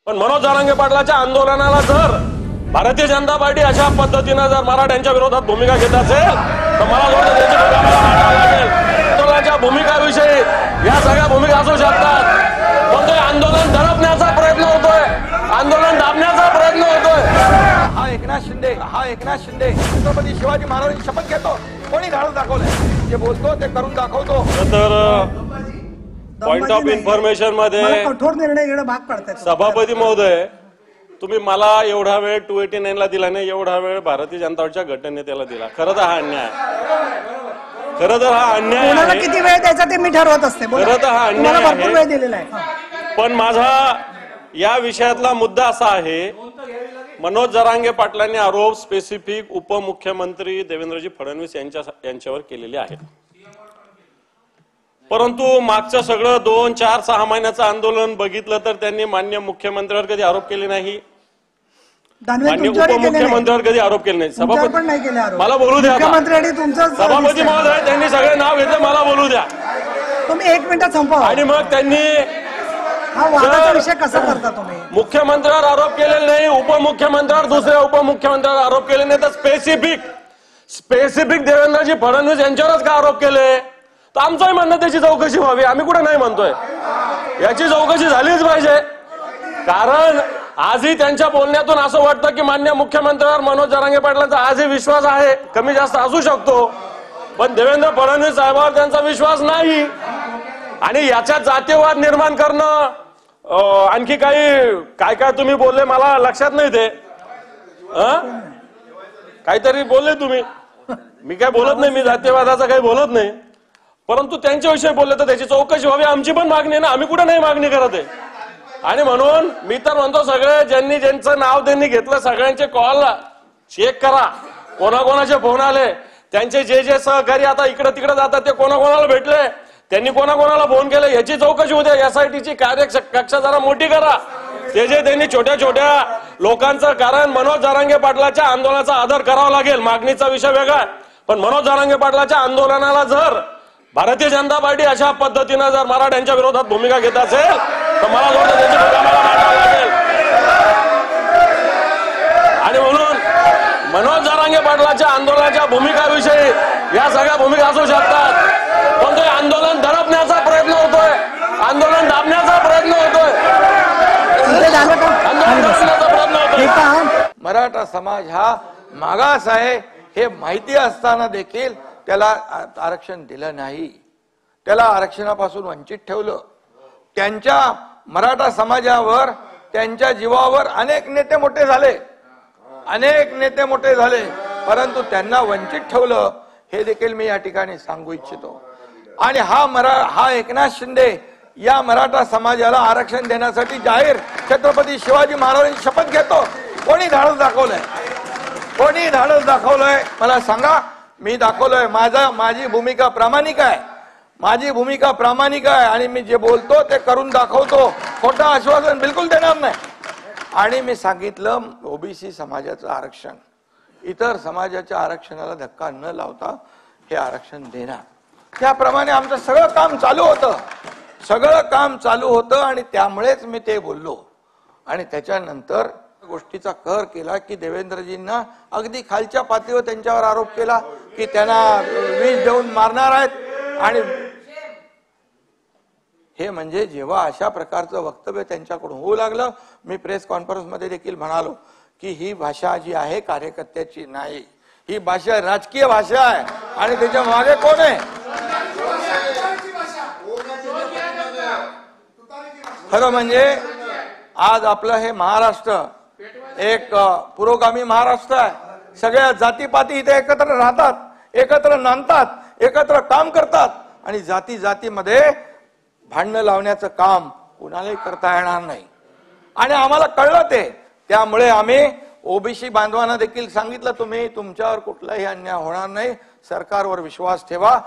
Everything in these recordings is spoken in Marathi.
पण मनोज जरांगे पाटलाच्या आंदोलनाला जर भारतीय जनता पार्टी अशा पद्धतीने जर मराठ्यांच्या विरोधात भूमिका घेत असेल तर मला वाटतं त्याची भूमिका मला मांडावी लागेल। आंदोलनाच्या भूमिकाविषयी या सगळ्या भूमिका असू शकतात, पण तो आंदोलन दडपण्याचा प्रयत्न होतोय, आंदोलन दाबण्याचा प्रयत्न होतोय। हा एकनाथ शिंदे छत्रपती शिवाजी महाराजांची शपथ घेतो, कोणी धाडस दाखवलंय, जे बोलतो ते करून दाखवतो। तर पॉइंट ऑफ इन्फॉर्मेशन मध्ये कठोर निर्णय घेणं भाग पडतात। सभापती महोदय, तुम्ही मला एवढा वेळ 289 ला दिला नाही, एवढा वेळ भारतीय जनता पार्टीच्या गटनेत्याला दिला। खरं तर हा अन्याय आहे, खरं तर हा अन्याय आहे। किती वेळ द्यायचा ते मी ठरवत असते, खरं तर हा अन्याय भरपूर वेळ दिलेला आहे। पण माझा या विषयातला मुद्दा असा आहे, मनोज जरांगे पाटलांनी आरोप स्पेसिफिक उपमुख्यमंत्री देवेंद्रजी फडणवीस यांच्यावर केलेले आहेत, परंतु मागचं सगळं 2, 4, 6 महिन्याचं आंदोलन बघितलं तर त्यांनी मान्य मुख्यमंत्र्यांवर कधी आरोप केले नाही, मान्य उपमुख्यमंत्र्यांवर कधी आरोप केले नाही। सभापती मला बोलू द्या, सभापती महोदय त्यांनी सगळे नाव घेतलं, मला बोलू द्या, तुम्ही 1 मिनिटात संपवा। आणि मग त्यांनी विषय कसा करता तुम्ही? मुख्यमंत्र्यावर आरोप केलेले नाही, उपमुख्यमंत्र्यावर, दुसऱ्या उपमुख्यमंत्र्यावर आरोप केले नाही, तर स्पेसिफिक देवेंद्रजी फडणवीस यांच्यावरच का आरोप केले? तर आमचंही म्हणणं त्याची चौकशी व्हावी, आम्ही कुठे नाही म्हणतोय, याची चौकशी झालीच पाहिजे। कारण आजही त्यांच्या बोलण्यातून असं वाटतं की मान्य मुख्यमंत्र्यावर मनोज जरांगे पाटलांचा आजही विश्वास आहे, कमी जास्त असू शकतो, पण देवेंद्र फडणवीस साहेबांवर त्यांचा विश्वास नाही। आणि याच्यात जातीयवाद निर्माण करणं, आणखी काय काय तुम्ही बोलले मला लक्षात नाही, ते काहीतरी बोलले तुम्ही, मी काय बोलत नाही, मी जातीयवादाचा काही बोलत नाही, परंतु त्यांच्याविषयी बोलले तर त्याची चौकशी व्हावी, आमची पण मागणी ना, आम्ही कुठे नाही मागणी करत आहे। आणि म्हणून मी तर म्हणतो, सगळे ज्यांचं नाव त्यांनी घेतलं सगळ्यांचे कॉल चेक करा, कोणाकोणाचे फोन आले, त्यांचे जे सहकारी आता इकडे तिकडे जातात ते कोणाकोणाला भेटले, त्यांनी कोणाकोणाला फोन केले, याची चौकशी होते। SITची कार्यकक्षा जरा मोठी करा, त्यांनी छोट्या छोट्या लोकांचं, कारण मनोज जरांगे पाटलाच्या आंदोलनाचा आदर करावा लागेल, मागणीचा विषय वेगळा, पण मनोज जरांगे पाटलाच्या आंदोलनाला जर भारतीय जनता पार्टी अशा पद्धतीने जर मराठ्यांच्या विरोधात भूमिका घेत असेल तर मला वाटतं त्याची भूमिका मला मांडावी लागेल। आणि म्हणून मनोज जरांगे पाटलाच्या आंदोलनाच्या भूमिकाविषयी या सगळ्या भूमिका असू शकतात, पण तो आंदोलन दडपण्याचा प्रयत्न होतोय, आंदोलन दाबण्याचा प्रयत्न होतोय, आंदोलन दडपण्याचा प्रयत्न होतोय। मराठा समाज हा मागास आहे हे माहिती असताना देखील त्याला आरक्षण दिलं नाही, त्याला आरक्षणापासून वंचित ठेवलं। त्यांच्या मराठा समाजावर, त्यांच्या जीवावर अनेक नेते मोठे झाले, परंतु त्यांना वंचित ठेवलं, हे देखील मी या ठिकाणी सांगू इच्छितो। आणि हा एकनाथ शिंदे या मराठा समाजाला आरक्षण देण्यासाठी जाहीर छत्रपती शिवाजी महाराजांची शपथ घेतो, कोणी धाडस दाखवलंय मला सांगा? मी दाखवलंय, माझी भूमिका प्रामाणिक आहे, आणि मी जे बोलतो ते करून दाखवतो, खोटं आश्वासन बिलकुल देणार नाही। आणि मी सांगितलं, ओबीसी समाजाचं आरक्षण इतर समाजाच्या आरक्षणाला धक्का न लावता हे आरक्षण देणार, त्याप्रमाणे आमचं सगळं काम चालू होतं आणि त्यामुळेच मी ते बोललो। आणि त्याच्यानंतर गोष्टीचा कहर केला की देवेंद्रजींना अगदी खालच्या पातळीवर त्यांच्यावर आरोप केला की त्यांना विष देऊन मारणार आहेत। आणि हे म्हणजे जेव्हा अशा प्रकारचं वक्तव्य त्यांच्याकडून होऊ लागलं, मी प्रेस कॉन्फरन्स मध्ये देखील म्हणालो की ही भाषा जी आहे कार्यकर्त्याची नाही, ही भाषा राजकीय भाषा आहे, आणि त्याच्या मागे कोण आहे? खरं म्हणजे आज आपलं हे महाराष्ट्र एक पुरोगामी महाराष्ट्र आहे। सगळ्या जातीपाती इथे एकत्र राहतात, एकत्र नांदतात, एकत्र काम करतात, आणि जातीमध्ये भांडणं लावण्याचं काम कुणालाही करता येणार नाही। आणि आम्हाला कळलं ते, त्यामुळे आम्ही ओबीसी बांधवांना देखील सांगितलं, तुमच्यावर कुठलाही अन्याय होणार नाही, सरकारवर विश्वास ठेवा।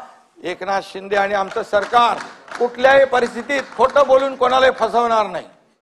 एकनाथ शिंदे आणि आमचं सरकार कुठल्याही परिस्थितीत खोटं बोलून कोणालाही फसवणार नाही।